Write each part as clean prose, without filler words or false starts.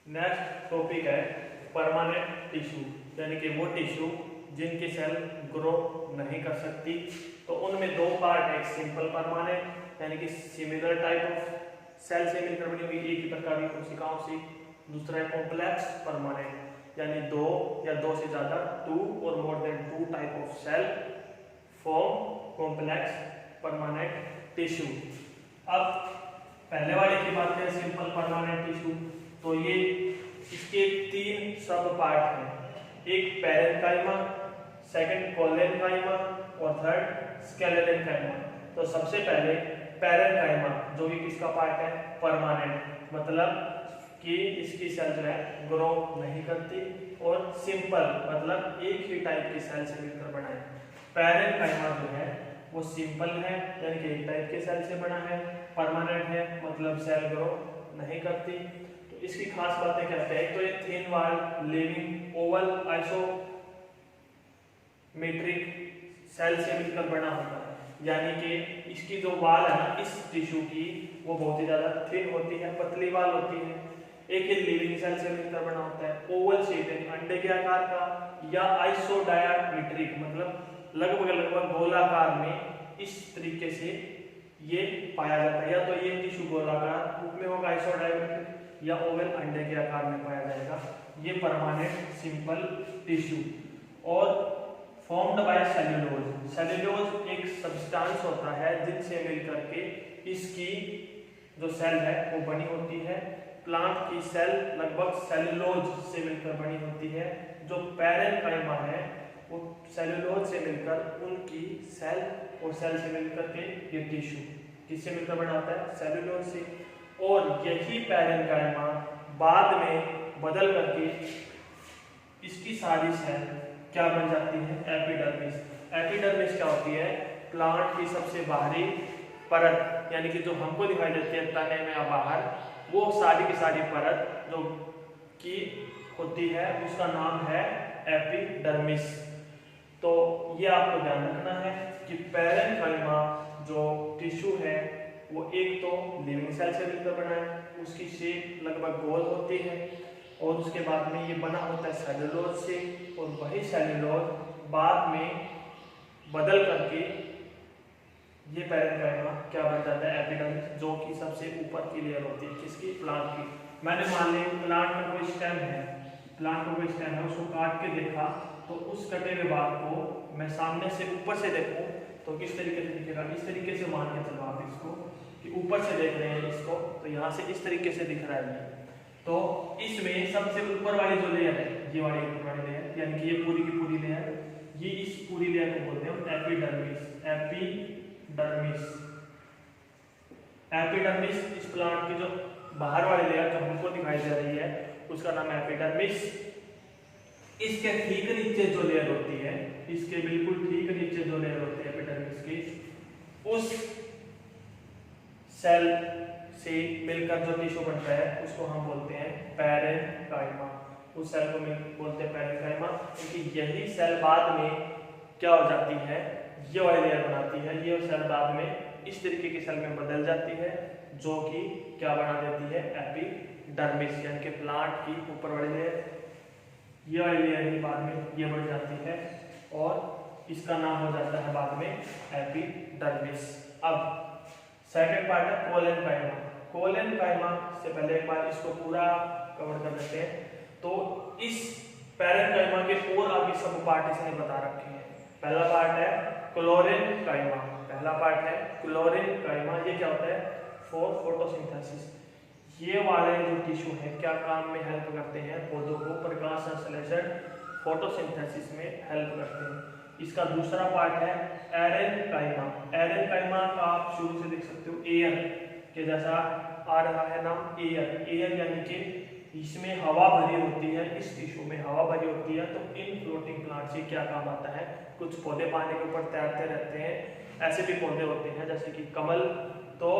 Next topic है permanent tissue, यानी कि वो टिश्यू जिनकी सेल ग्रो नहीं कर सकती। तो उनमें दो पार्ट है, एक सिंपल परमानेंट यानी कि सिमिलर टाइप ऑफ सेल से मिलकर बनी हुई एक ही प्रकार की कोशिकाओं से, दूसरा है कॉम्प्लेक्स परमानेंट यानी दो या दो से ज्यादा, टू और more than two type of cell form complex permanent tissue. अब पहले वाले की बात करें सिंपल परमानेंट टिश्यू, तो ये इसके तीन सब पार्ट हैं, एक पैरेन्काइमा, सेकंड कोलेनकाइमा और थर्ड स्केलेटनकाइमा। तो सबसे पहले पैरेन्काइमा जो कि किसका पार्ट है, परमानेंट, मतलब कि इसकी सेल जो है ग्रो नहीं करती, और सिंपल मतलब एक ही टाइप की सेल से मिलकर बना है। पैरेन्काइमा जो है वो सिंपल है यानी कि एक टाइप के सेल से बना है, परमानेंट है मतलब सेल ग्रो नहीं करती। तो इसकी खास बातें क्या है, तो ये thin wall living oval isometric cell से मिलकर बना होता है, यानी कि इसकी जो वाल है ना इस टिश्यू की वो बहुत ही ज्यादा थिन होती है, पतली वाल होती है, एक ही लिविंग सेल से मिलकर बना होता है। ओवल शेप अंडे के आकार का, या आइसोडायामीट्रिक मतलब लगभग गोलाकार में इस तरीके से ये पाया जाता है, या तो ये टिश्यू गोलाकार रूप में होगा आइसोडायामीट्रिक, या ओवल अंडे के आकार में पाया जाएगा, ये परमानेंट सिंपल टिश्यू। और फॉर्म्ड बाय सेल्यूलोज, सेल्यूलोज एक सब्सटेंस होता है जिनसे मिलकर के इसकी जो सेल है वो बनी होती है। प्लांट की सेल लगभग सेल्यूलोज से मिलकर बनी होती है, जो पैरेन्काइमा है वो सेल्यूलोज से मिलकर उनकी सेल और सेल से मिलकर के ये टिश्यू किससे मिलकर बना होता है, सेल्यूलोज से। और यही पैरेन्काइमा बाद में बदल करके इसकी सारी सेल क्या बन जाती है, एपिडर्मिस। एपिडर्मिस क्या होती है, प्लांट की सबसे बाहरी परत, यानी कि जो हमको दिखाई देती है तने में या बाहर, वो सारी की सारी परत जो की होती है उसका नाम है एपिडर्मिस। तो ये आपको ध्यान रखना है कि पैरेन्काइमा जो टिश्यू है वो एक तो लिविंग सेल से मिलकर बना है, उसकी शेप लगभग गोल होती है, और उसके बाद में ये बना होता है सेल्यूलोज से, और वही सेल्यूलोज बाद में बदल करके ये पैरेन्काइमा क्या बन जाता है, एपिडर्मिस, जो कि सबसे ऊपर की लेयर होती है किसकी, प्लांट की। मैंने मान लिया प्लांट में कोई स्टेम है, प्लांट में कोई स्टेम है, उसको काट के देखा तो उस कटे हुए भाग को मैं सामने से ऊपर से देखूं तो किस तरीके से दिखेगा, इस तरीके से मान के चलो आप इसको कि ऊपर से देख रहे हैं इसको, तो यहाँ से इस तरीके से दिख रहा है। तो इसमें सबसे ऊपर वाली जो लेयर है, ये वाली ऊपर वाली लेयर, यानी कि ये पूरी की पूरी लेयर, ये इस पूरी लेयर को बोलते हैं एपिडर्मिस। एपिडर्मिस एपिडर्मिस इस प्लांट की जो बाहर वाली लेयर जो हमको दिखाई दे रही है उसका नाम है एपिडर्मिस। इसके ठीक नीचे जो लेयर होती है, इसके बिल्कुल ठीक नीचे जो लेयर होती है एपिडर्मिस की, उस सेल से मिलकर जो टिश्यू बनता है उसको हम बोलते हैं पैरेन्काइमा। उस सेल को बोलते हैं पैरेन्काइमा, क्योंकि यही सेल बाद में क्या हो जाती है, ये वाली लेयर बनाती है, ये सेल बाद में इस तरीके की सेल में बदल जाती है, जो कि क्या बना देती है, एपिडर्मिस, यानी कि प्लांट की ऊपर वाली लेयर, ये वाली लेयर ही बाद में ये बन जाती है और इसका नाम हो जाता है बाद में एपिडर्मिस। अब सेकंड पार्ट है कोलेनकाइमा। कोलेनकाइमा से पहले एक बार इसको पूरा कवर कर लेते हैं। तो इस पैरेन्काइमा के और आगे सब पार्ट इसने बता रखे हैं। पहला पार्ट है क्लोरेनकाइमा, पहला पार्ट है क्लोरेनकाइमा, ये क्या होता है, फॉर फोटोसिंथेसिस। ये वाले जो टिश्यू है क्या काम में हेल्प करते हैं, पौधों को प्रकाश संश्लेषण फोटोसिंथेसिस में हेल्प करते हैं। इसका दूसरा पार्ट है एरेन्काइमा। एरेन्काइमा का आप शुरू से देख सकते हो एयर के जैसा आ रहा है नाम, एयर। एयर यानी कि इसमें हवा भरी होती है, इस टिश्यू में हवा भरी होती है। तो इन फ्लोटिंग प्लांट से क्या काम आता है, कुछ पौधे पानी के ऊपर तैरते रहते हैं, ऐसे भी पौधे होते हैं जैसे कि कमल, तो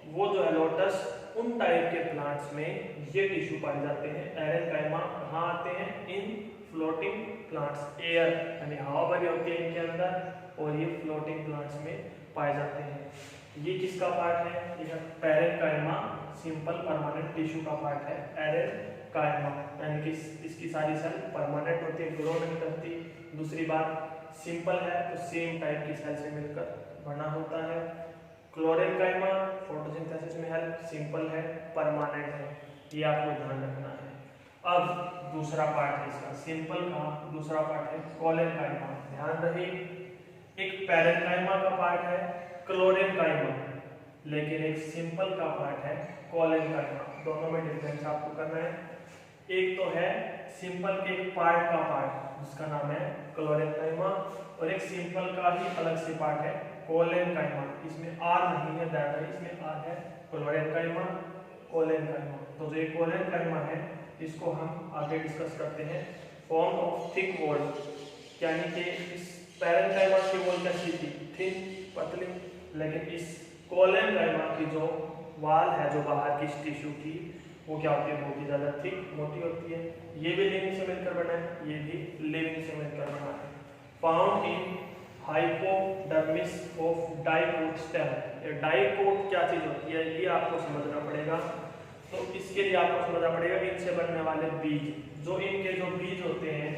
वो जो है लोटस, उन टाइप के प्लांट्स में ये टिश्यू पाए जाते हैं। एरेन्काइमा कहाँ आते हैं, इन फ्लोटिंग प्लांट्स, एयर यानी हवा भरी होती है इनके अंदर, और ये फ्लोटिंग प्लांट्स में पाए जाते हैं। ये किसका पार्ट है, ये पैरेन्काइमा सिंपल परमानेंट टिश्यू का पार्ट है एरेनकाइमा, यानी कि इसकी सारी सेल परमानेंट होती है, ग्रो नहीं करती। दूसरी बात सिंपल है तो सेम टाइप की सेल से मिलकर बना होता है। क्लोरेनकाइमा फोटोसिंथेसिस में हेल्प, सिंपल है, परमानेंट है, ये आपको ध्यान रखना है। अब दूसरा पार्ट है इसका सिंपल का, दूसरा पार्ट है कोलेनकाइमा। ध्यान रहे एक पैरेनकाइमा का पार्ट है क्लोरेनकाइमा, लेकिन एक सिंपल का पार्ट है कोलेनकाइमा। दोनों में डिफरेंस आपको करना है। एक तो है सिंपल के एक पार्ट का पार्ट जिसका नाम है क्लोरेनकाइमा, और एक सिंपल का ही अलग से पार्ट है कोलेनकाइमा। इसमें आर नहीं है ज़्यादा, इसमें आर है क्लोरेनकाइमा कोलेनकाइमा। तो जो एक कोलेनकाइमा है इसको हम आगे डिस्कस करते हैं। फॉर्म ऑफ थिक वॉल, यानी कि इस पैरेनकाइमा की वॉल कैसी थी, थिन पतली, लेकिन इस कोलेनकाइमा की जो वाल है जो बाहर की टिश्यू की वो क्या होती है, बहुत ही ज़्यादा थिक मोटी होती है। ये भी लिविंग से मिलकर बना है, ये भी लिविंग से मिलकर बना है। Found in hypodermis of dicot stem. ये डाइकोट क्या चीज होती है ये आपको समझना पड़ेगा। तो इसके लिए आपको समझना पड़ेगा इनसे बनने वाले बीज, जो इनके जो बीज होते हैं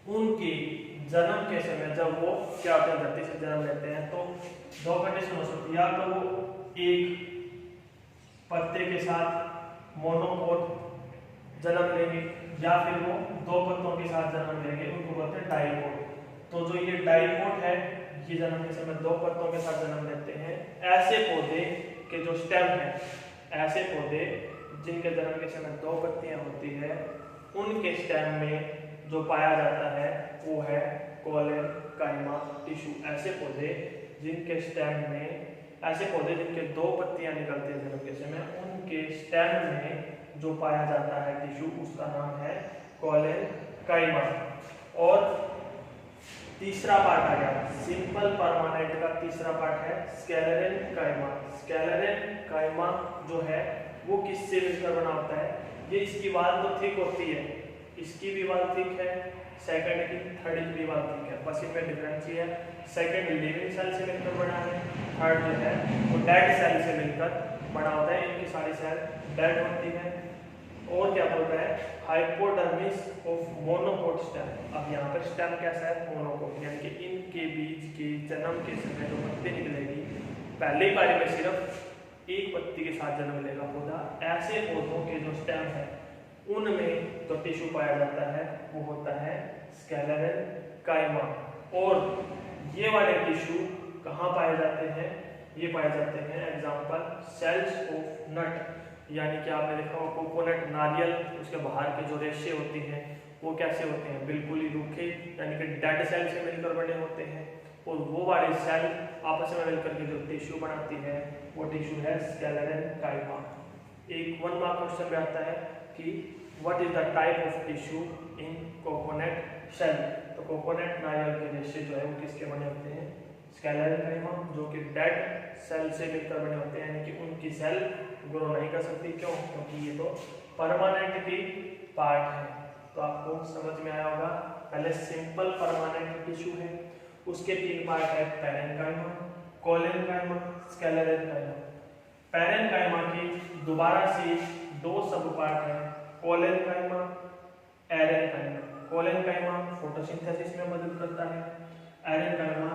उनके जन्म के समय जब वो क्या होते हैं धरती से जन्म लेते हैं तो दो कंडीशन हो सकती है, या तो वो एक पत्ते के साथ मोनोकोट जन्म लेंगे या फिर वो दो पत्तों के साथ जन्म लेंगे, उनको बोलते हैं डाइकोट। तो जो ये डाइकोट है ये जन्म के समय दो पत्तों के साथ जन्म लेते हैं। ऐसे पौधे के जो स्टेम है, ऐसे पौधे जिनके जन्म के समय दो पत्तियां होती है, उनके स्टेम में जो पाया जाता है वो है कोलेनकाइमा टिश्यू। ऐसे पौधे जिनके स्टेम में, ऐसे पौधे जिनके दो पत्तियां निकलती है जन्म के समय, उनके स्टेम में जो पाया जाता है टिश्यू उसका नाम है कोलेनकाइमा। और तीसरा पार्ट आ गया सिंपल परमानेंट का, तीसरा पार्ट है स्केलेरेनकाइमा। स्केलेरेनकाइमा जो है वो किससे मिलकर बना होता है, ये इसकी वाल तो थिक होती है, इसकी भी वाल थिक है, सेकंड की थर्ड की भी वाल थिक है, बस इनमें डिफरेंस ये है सेकंड लिविंग सेल से मिलकर बना है, थर्ड जो है वो डेड सेल से मिलकर बना होता है। इनकी सारी सेल डेड होती है। और क्या बोल रहा है हाइपोडर्मिस ऑफ मोनोकोट स्टेम। अब यहाँ पर स्टेम कैसा है, मोनोकोट, यानी कि इनके बीज के जन्म के समय जो पत्ती निकलेगी पहले ही बारी में सिर्फ एक पत्ती के साथ जन्म लेगा पौधा। ऐसे पौधों के जो स्टेम है उनमें जो टिश्यू पाया जाता है वो होता है स्केलेरेनकाइमा। और ये वाले टिश्यू कहाँ पाए जाते हैं, ये पाए जाते हैं एग्जाम्पल सेल्स ऑफ नट, यानी कि आपने देखा होगा कोकोनट, नारियल, उसके बाहर के जो रेशे होते हैं वो कैसे होते हैं, बिल्कुल ही रूखे, यानी कि डेड सेल से मिलकर बने होते हैं। और वो वाली सेल आपस में मिलकर के जो टिश्यू बनाती है वो टिश्यू है स्केलेरेनकाइमा। एक 1 मार्क क्वेश्चन में आता है कि what is the type of tissue in coconut shell. तो कोकोनट नारियल के रेशे जो है वो किसके बने होते हैं, स्केलेरेनकाइमा, जो कि डेड सेल से मिलकर बने होते हैं, यानी कि उनकी सेल ग्रो नहीं कर सकती। क्यों, क्योंकि ये तो परमानेंट की पार्ट है। तो आपको समझ में आया होगा, पहले सिंपल परमानेंट टिश्यू है, उसके 3 पार्ट है पैरेनकाइमा, कोलेनकाइमा, स्केलेरेनकाइमा। पैरेनकाइमा की दोबारा से 2 सब पार्ट है, कोलेनकाइमा, एरेनकाइमा। कोलेनकाइमा फोटोसिंथेसिस में मदद करता है, एरेनकाइमा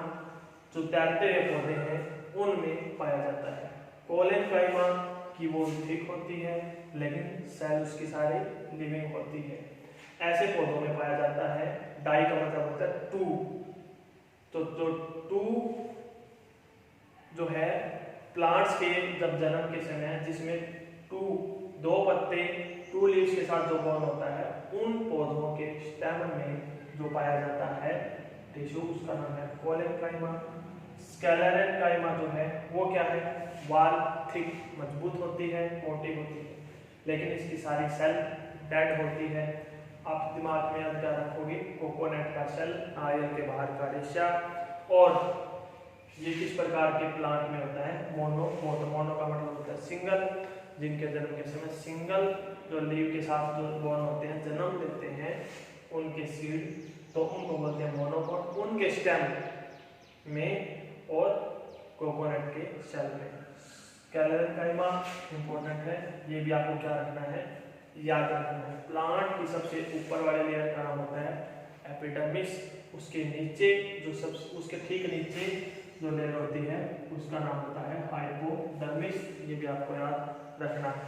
जो तैरते हुए पौधे हैं उनमें पाया जाता है। कोलेनकाइमा की वो थिक होती है लेकिन सेल उसकी सारी लिविंग होती है। ऐसे पौधों में पाया जाता है, डाई का मतलब होता है 2, तो जो 2 जो है प्लांट्स के जब जन्म के समय जिसमें 2 पत्ते 2 लीव्स के साथ जो बॉन्ड होता है, उन पौधों के स्टेम में जो पाया जाता है टिश्यू उसका नाम है कोलेनकाइमा। स्केलेरेनकाइमा जो है वो क्या है, वाल थिक मजबूत होती है, मोटी होती है, लेकिन इसकी सारी सेल डेड होती है। आप दिमाग में याद क्या रखोगे, कोकोनट का सेल, नारियल के बाहर का रेशा, और ये किस प्रकार के प्लांट में होता है, मोनो। मोनो का मतलब होता है सिंगल, जिनके जन्म के समय सिंगल जो लीव के साथ जो बॉन्ड होते हैं जन्म लेते हैं उनके सीड, तो उनको बोलते हैं मोनोकोट। उनके स्टेम में और कोकोनट के सेल में। स्क्लेरेंकाइमा इंपॉर्टेंट है, ये भी आपको क्या रखना है, याद रखना है। प्लांट की सबसे ऊपर वाले लेयर का नाम होता है एपिडर्मिस, उसके नीचे उसके ठीक नीचे जो लेयर होती है उसका नाम होता है हाइपोडर्मिस, ये भी आपको याद रखना है।